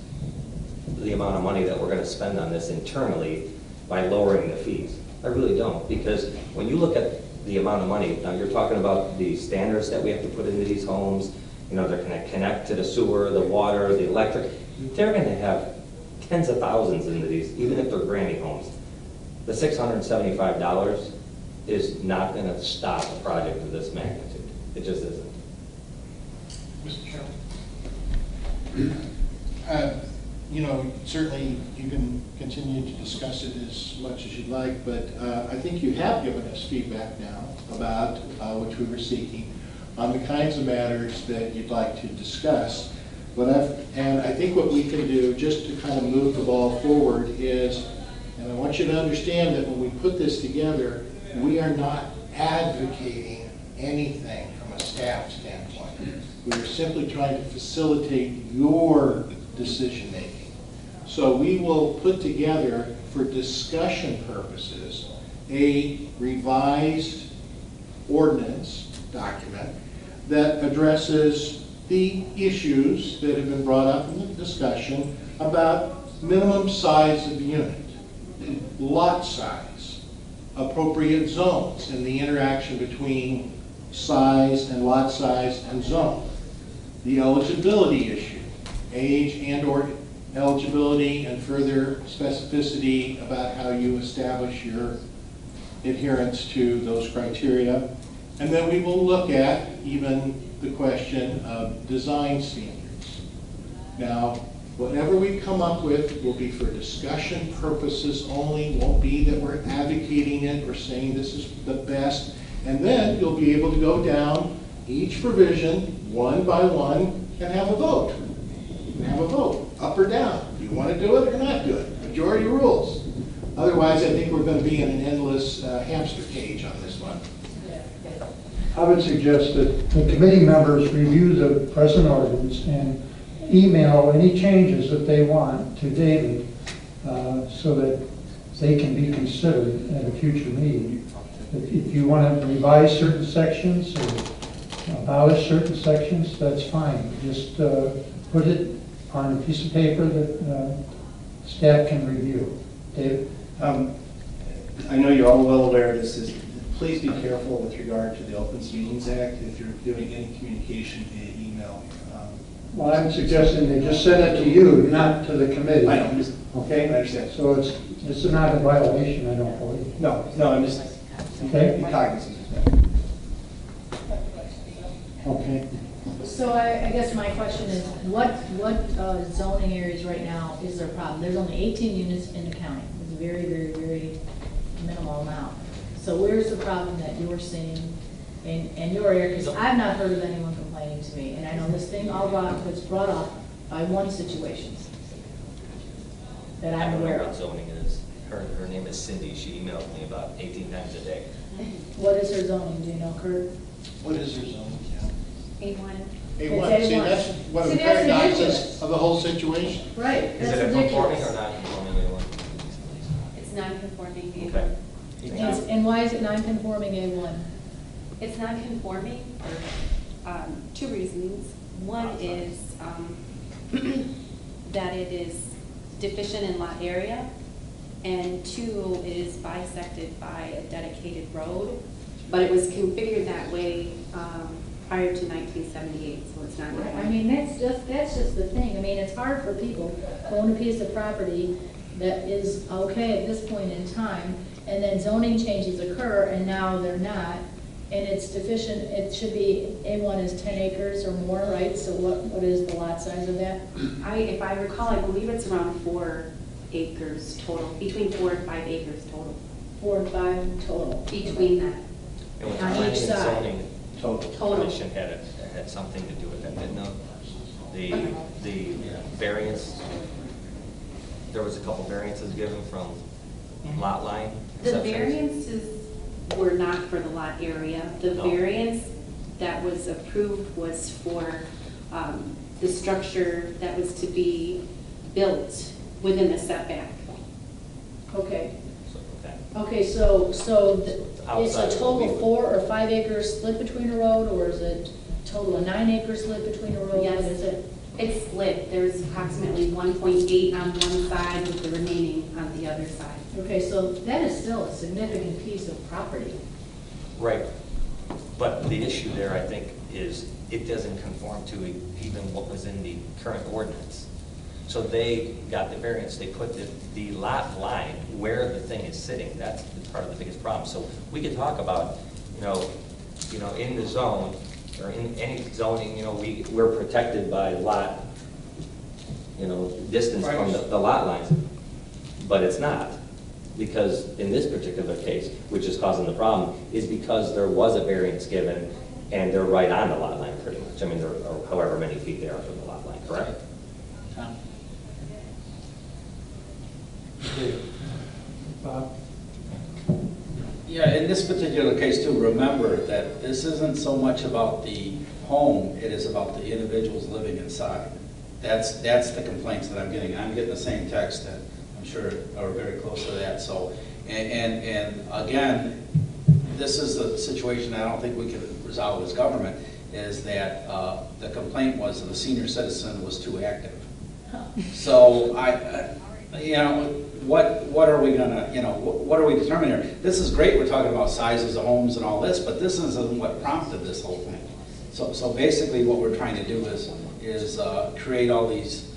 the amount of money that we're going to spend on this internally by lowering the fees. I really don't, because when you look at the amount of money, now you're talking about the standards that we have to put into these homes, you know, they're going to connect to the sewer, the water, the electric. They're going to have tens of thousands into these, even if they're granny homes. The $675 is not going to stop a project of this magnitude. It just isn't. Mr. Chairman. You know, certainly you can continue to discuss it as much as you'd like, but I think you have given us feedback now about which we were seeking on the kinds of matters that you'd like to discuss. And I think what we can do just to kind of move the ball forward is, and I want you to understand that when we put this together, we are not advocating anything from a staff standpoint. We are simply trying to facilitate your decision-making. So we will put together, for discussion purposes, a revised ordinance document that addresses the issues that have been brought up in the discussion about minimum size of unit, lot size, appropriate zones, and the interaction between size and lot size and zone, the eligibility issue, age and or eligibility, and further specificity about how you establish your adherence to those criteria. And then we will look at even the question of design standards. Now, whatever we come up with will be for discussion purposes only, won't be that we're advocating it or saying this is the best. And then you'll be able to go down each provision one by one and have a vote. Up or down. Do you want to do it or not do it? Majority rules. Otherwise, I think we're going to be in an endless hamster cage on this one. I would suggest that the committee members review the present ordinance and email any changes that they want to David so that they can be considered at a future meeting. If you want to revise certain sections or abolish certain sections, that's fine. Just put it on a piece of paper that staff can review. David? I know you're all well aware of this. Please be careful with regard to the Open Meetings Act if you're doing any communication via email. Well, I'm suggesting they just send it to you, not to the committee. I know. Okay? I understand. So it's not a violation, I don't believe. No, I'm just Okay? cognizant of that. Okay. So I guess my question is, what zoning areas right now is there a problem? There's only 18 units in the county. It's a very, very, very minimal amount. So where's the problem that you're seeing in your area? Because I've not heard of anyone complaining to me. And I know this thing all was brought up by one situation that I'm aware I don't know what of. zoning is. Her name is Cindy. She emails me about 18 times a day. What is her zoning? Do you know, Kurt? What is your zone? A1. A1. See, that's one of the See, that's paradoxes ridiculous. of the whole situation. Right. Is That's it a conforming ridiculous. or non-conforming A1? It's non-conforming. Okay. And why is it non-conforming A1? It's non-conforming for two reasons. One is that it is deficient in lot area, and two, it is bisected by a dedicated road. But it was configured that way prior to 1978, so it's not. I mean, that's just the thing. I mean, it's hard for people who own a piece of property that is okay at this point in time, and then zoning changes occur, and now they're not, and it's deficient. It should be, A1 is 10 acres or more, right? So what is the lot size of that? If I recall, I believe it's around 4 acres total, between 4 and 5 acres total. 4 and 5 total. Between that. And with the On planning each and side. zoning, Total. commission had something to do with that, didn't it? The variance, there was a couple variances given from lot line. The exceptions. variances were not for the lot area. The No. variance that was approved was for the structure that was to be built within the setback. Okay. So, okay. Okay, so it's Outside a of total what we 4 or 5 acres split between a road, or is it total of 9 acres split between a road? Yes. What is it? It's split. There's approximately 1.8 on one side with the remaining on the other side. Okay, so that is still a significant piece of property. Right. But the issue there, I think, is it doesn't conform to even what was in the current ordinance. So they got the variance, they put the lot line where the thing is sitting. That's part of the biggest problem. So we could talk about, in the zone, or in any zoning, we're protected by lot, distance from the lot lines. But it's not, because in this particular case, which is causing the problem, is because there was a variance given, and they're right on the lot line pretty much. I mean, they're however many feet they are from the lot line, correct? Tom? Bob? Yeah, in this particular case too, remember that this isn't so much about the home, it is about the individuals living inside. That's the complaints that I'm getting. I'm getting the same text that I'm sure are very close to that. So, and again, this is the situation I don't think we can resolve as government, is that the complaint was that the senior citizen was too active. So what are we gonna, what are we determining here? This is great, we're talking about sizes of homes and all this, but this isn't what prompted this whole thing. So basically what we're trying to do is create all these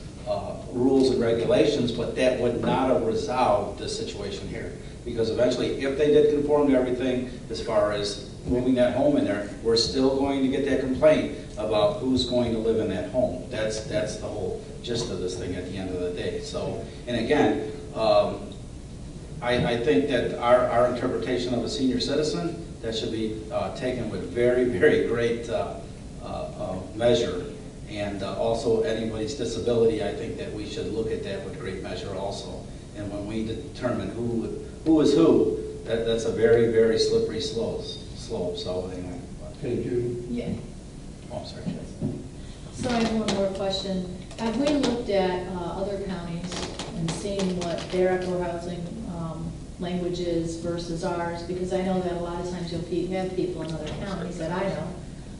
rules and regulations, but that would not have resolved the situation here. Because eventually, if they did conform to everything as far as moving that home in there, we're still going to get that complaint about who's going to live in that home. That's the whole gist of this thing at the end of the day. So, and again, I think that our interpretation of a senior citizen, that should be taken with very, very great measure. And also anybody's disability, I think that we should look at that with great measure also. And when we determine who is who, that's a very, very slippery slope. So anyway. Okay, Judy? Yeah. Oh, I'm sorry. So I have one more question. Have we looked at other counties and seen what their equitable housing language is versus ours? Because I know that a lot of times you'll have people in other counties that I know.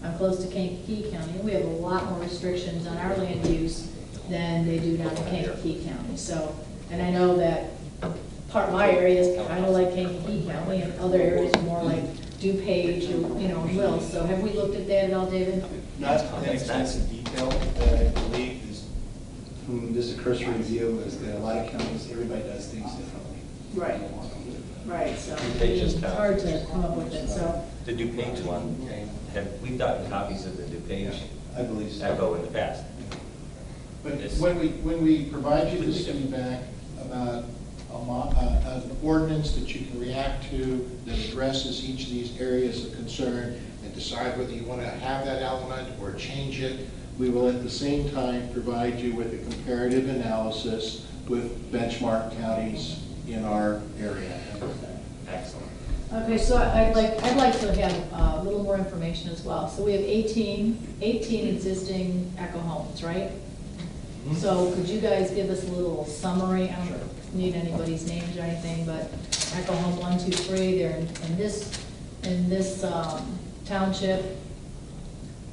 I'm close to Kankakee County, and we have a lot more restrictions on our land use than they do down in Kankakee County. So, and I know that part of my area is kind of like Kankakee County, and other areas are more like DuPage or Will. So have we looked at that at all, David? Not in extensive detail, but I believe from just a cursory review is that a lot of counties, everybody does things differently. Right. Right, so DuPage is it's hard to come up with it, so. The DuPage one, we've gotten copies of the DuPage I believe so. echo in the past. But when we provide you this feedback about an ordinance that you can react to that addresses each of these areas of concern and decide whether you want to have that element or change it, we will at the same time provide you with a comparative analysis with benchmark counties in our area. Excellent. Okay, so I'd like to have a little more information as well. So we have 18 existing Echo homes, right? So could you guys give us a little summary? I don't need anybody's names or anything, but Echo Home 1, 2, 3, they're in this township,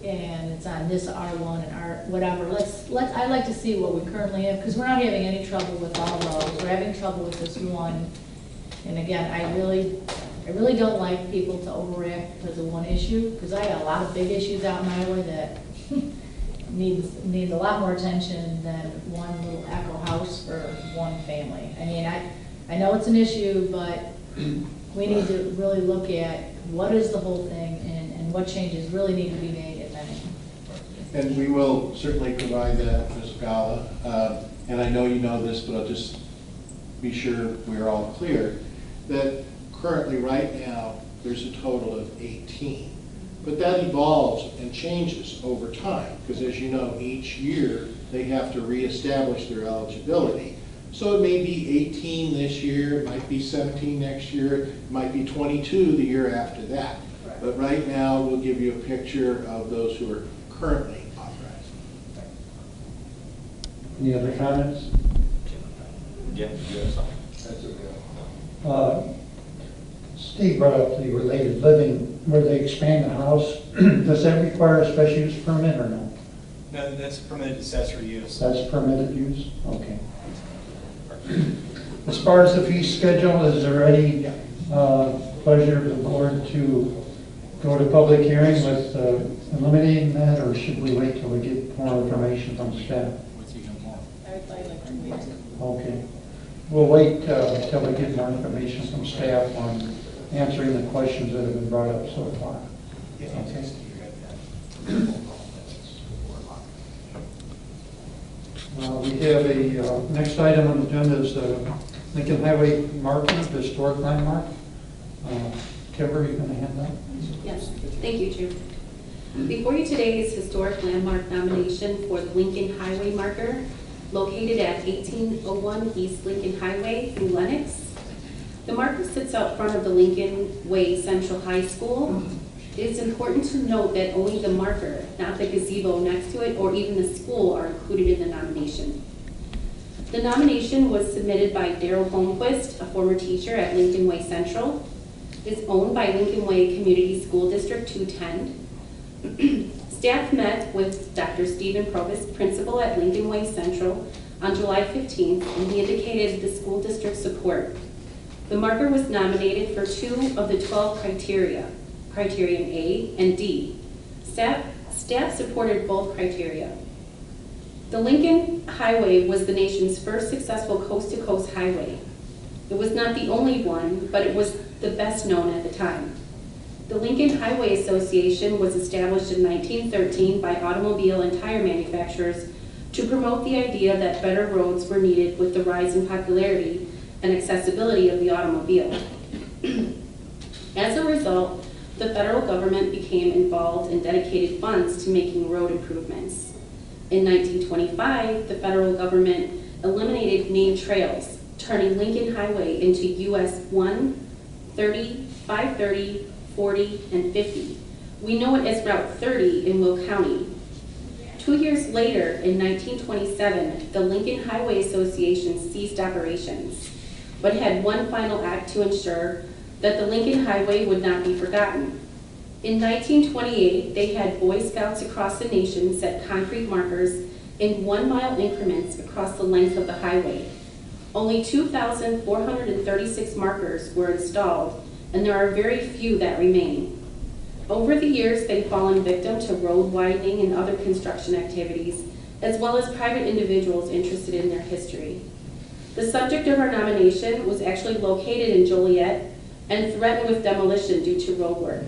and it's on this R1 and R whatever. I'd like to see what we currently have, because we're not having any trouble with all those. We're having trouble with this one. And again, I really I really don't like people to overreact because of one issue, because I got a lot of big issues out in Iowa that needs a lot more attention than one little Echo house for one family. I mean, I know it's an issue, but we need to really look at what is the whole thing and what changes really need to be made, if any. And we will certainly provide that, Ms. Gala. And I know you know this, but I'll just be sure we're all clear, that currently, right now, there's a total of 18. But that evolves and changes over time, because as you know, each year, they have to reestablish their eligibility. So it may be 18 this year, it might be 17 next year, it might be 22 the year after that. But right now, we'll give you a picture of those who are currently authorized. Any other comments? Jim, you have something? Steve brought up the related living, where they expand the house. Does that require a special use permit or no? No, that's permitted accessory use. That's permitted use? Okay. As far as the fee schedule, is there any pleasure of the board to go to public hearing with eliminating that, or should we wait till we get more information from staff? I'd like to wait. Okay. We'll wait till we get more information from staff on answering the questions that have been brought up so far. Okay. We have a, next item on the agenda is Lincoln Highway marking, historic landmark. Kimber, you going to hand that? Yes, thank you, Chair. Before you today is historic landmark nomination for the Lincoln Highway marker located at 1801 East Lincoln Highway in Lenox. The marker sits out front of the Lincoln Way Central High School. It is important to note that only the marker, not the gazebo next to it or even the school, are included in the nomination. The nomination was submitted by Daryl Holmquist, a former teacher at Lincoln Way Central. It is owned by Lincoln Way Community School District 210. Staff met with Dr. Stephen Provost, principal at Lincoln Way Central, on July 15th, and he indicated the school district's support. The marker was nominated for 2 of the 12 criteria, criterion A and D. Staff supported both criteria. The Lincoln Highway was the nation's first successful coast-to-coast highway. It was not the only one, but it was the best known at the time. The Lincoln Highway Association was established in 1913 by automobile and tire manufacturers to promote the idea that better roads were needed with the rise in popularity and accessibility of the automobile. As a result, the federal government became involved and dedicated funds to making road improvements. In 1925, the federal government eliminated named trails, turning Lincoln Highway into US 1, 30, 530, 40, and 50. We know it as Route 30 in Will County. 2 years later, in 1927, the Lincoln Highway Association ceased operations, but had one final act to ensure that the Lincoln Highway would not be forgotten. In 1928, they had Boy Scouts across the nation set concrete markers in 1-mile increments across the length of the highway. Only 2,436 markers were installed, and there are very few that remain. Over the years, they've fallen victim to road widening and other construction activities, as well as private individuals interested in their history. The subject of our nomination was actually located in Joliet and threatened with demolition due to road work.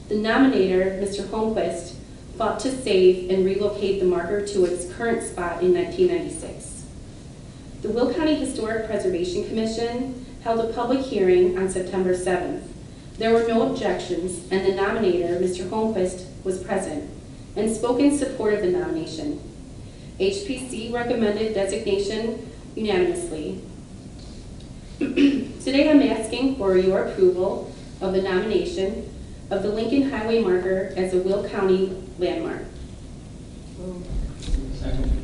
The nominator, Mr. Holmquist, fought to save and relocate the marker to its current spot in 1996. The Will County Historic Preservation Commission held a public hearing on September 7th. There were no objections, and the nominator, Mr. Holmquist, was present and spoke in support of the nomination. HPC recommended designation unanimously. Today I'm asking for your approval of the nomination of the Lincoln Highway marker as a Will County landmark.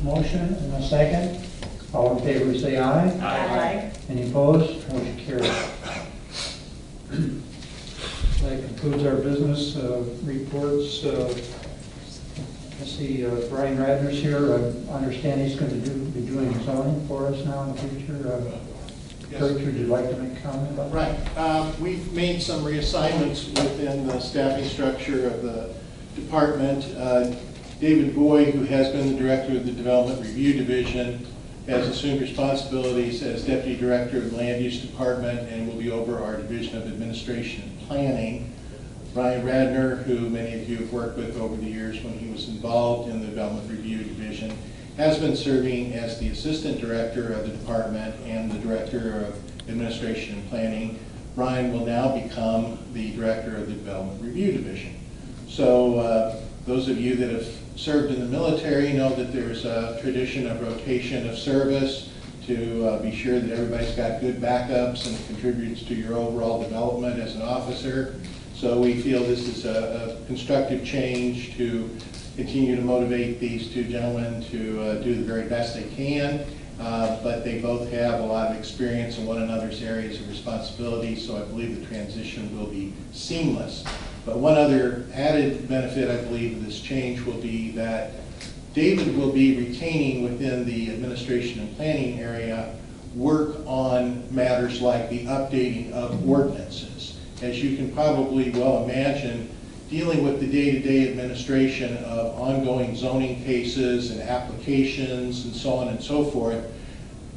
Motion and a second. All in favor say aye. Aye. Any opposed? Motion carries. That concludes our business reports. Let's see, Brian Radner's here. I understand he's going to be doing zoning for us now in the future. Yes. Kurt, would you like to make a comment about that? Right. We've made some reassignments within the staffing structure of the department. David Boyd, who has been the director of the Development Review Division, has assumed responsibilities as Deputy Director of the Land Use Department and will be over our Division of Administration and Planning. Ryan Radner, who many of you have worked with over the years when he was involved in the Development Review Division, has been serving as the Assistant Director of the Department and the Director of Administration and Planning. Ryan will now become the Director of the Development Review Division. So those of you that have served in the military know that there's a tradition of rotation of service to be sure that everybody's got good backups and it contributes to your overall development as an officer. So we feel this is a constructive change to continue to motivate these two gentlemen to do the very best they can, but they both have a lot of experience in one another's areas of responsibility, so I believe the transition will be seamless. But one other added benefit, I believe, of this change will be that David will be retaining within the administration and planning area work on matters like the updating of ordinances. As you can probably well imagine, dealing with the day-to-day administration of ongoing zoning cases and applications and so on and so forth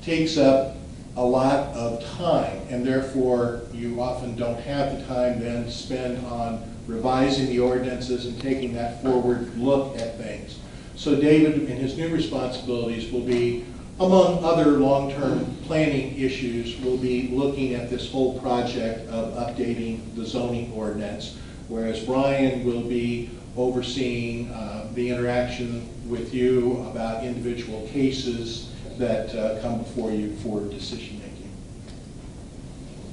takes up a lot of time, and therefore you often don't have the time then to spend on revising the ordinances and taking that forward look at things. So David, in his new responsibilities, will be, among other long-term planning issues, will be looking at this whole project of updating the zoning ordinance, whereas Ryan will be overseeing the interaction with you about individual cases that come before you for decision-making.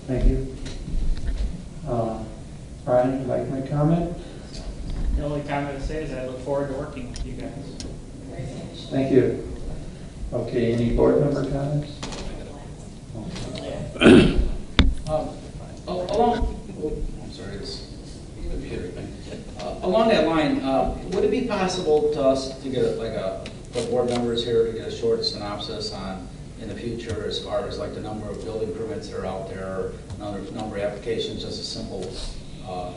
Thank you. Brian, would you like to make a comment? The only comment to say is I look forward to working with you guys. Thank you. Okay, any board member comments? Along that line, would it be possible to us to get the board members here to get a short synopsis on, in the future, as far as like the number of building permits that are out there, number of applications, just a simple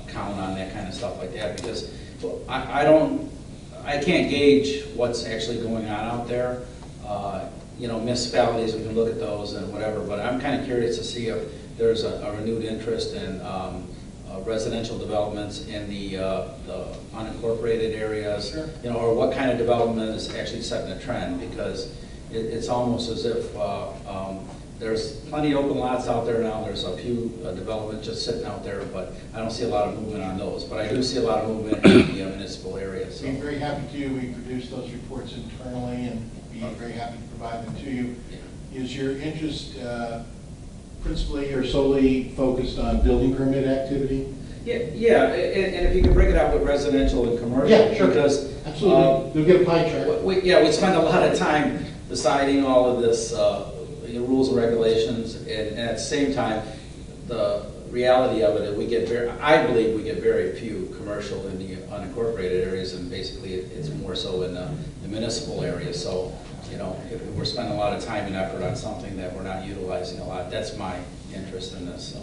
count on that kind of stuff like that? Because I can't gauge what's actually going on out there. You know, municipalities, we can look at those and whatever, but I'm kind of curious to see if there's a renewed interest in residential developments in the unincorporated areas, Sure. You know, or what kind of development is actually setting a trend, because it's almost as if there's plenty of open lots out there now. There's a few developments just sitting out there, but I don't see a lot of movement on those. But I do see a lot of movement in the municipal area. So. We're very happy to. We produce those reports internally and be very happy to provide them to you. Is your interest principally or solely focused on building permit activity? Yeah, and if you could break it out with residential and commercial. Yeah, sure. Because, absolutely. You'll get a pie chart. We spend a lot of time deciding all of this rules and regulations, and at the same time, the reality of it is I believe we get very few commercial in the unincorporated areas, and basically it's more so in the municipal areas. So, you know, if we're spending a lot of time and effort on something that we're not utilizing a lot, that's my interest in this. So.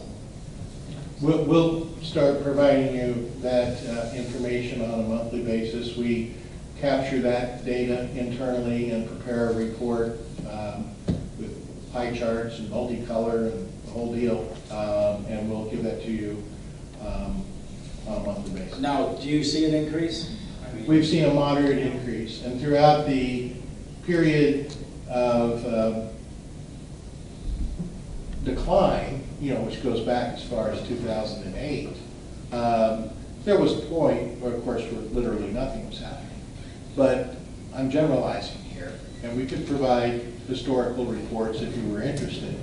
We'll start providing you that information on a monthly basis. We capture that data internally and prepare a report with pie charts and multicolor and the whole deal, and we'll give that to you on a monthly basis. Now, do you see an increase? We've seen a moderate increase, and throughout the period of decline, you know, which goes back as far as 2008, there was a point where, of course, where literally nothing was happening. But I'm generalizing here, and we could provide historical reports if you were interested.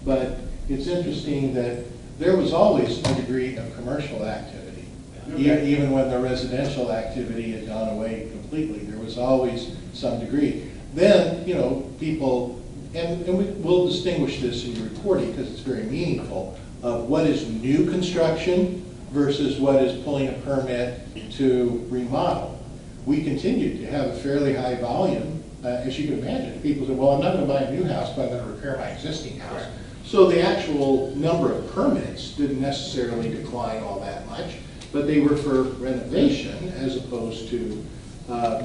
But it's interesting that there was always a degree of commercial activity. Okay. Even when the residential activity had gone away completely, there was always some degree. Then, you know, people, and we'll distinguish this in your reporting because it's very meaningful, of what is new construction versus what is pulling a permit to remodel. We continue to have a fairly high volume, as you can imagine. People say, well, I'm not going to buy a new house, but I'm going to repair my existing house. So the actual number of permits didn't necessarily decline all that much, but they were for renovation as opposed to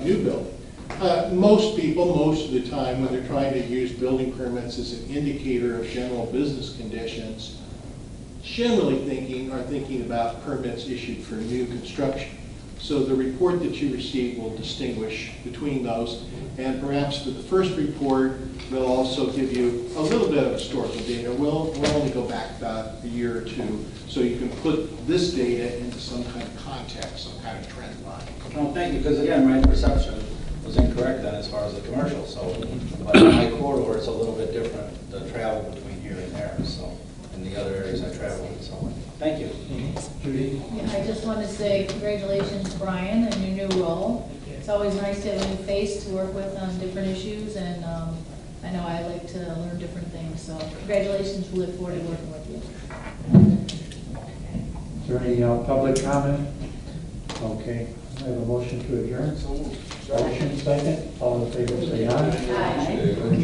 new building. Most people, most of the time, when they're trying to use building permits as an indicator of general business conditions, generally are thinking about permits issued for new construction. So the report that you receive will distinguish between those, and perhaps for the first report, we'll also give you a little bit of historical data. We'll only go back about a year or two, so you can put this data into some kind of context, some kind of trend line. Well, thank you, because again, my perception was incorrect then as far as the commercial, so, but in my corridor, it's a little bit different, the travel between here and there, so, in the other areas I travel in, so, thank you. Judy? Yeah, I just want to say congratulations, Brian, on your new role. It's always nice to have a new face to work with on different issues, and I know I like to learn different things, so congratulations, we look forward to working with you. Is there any public comment? Okay, I have a motion to adjourn. Motion second, all in favor say aye. Aye.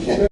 Yeah.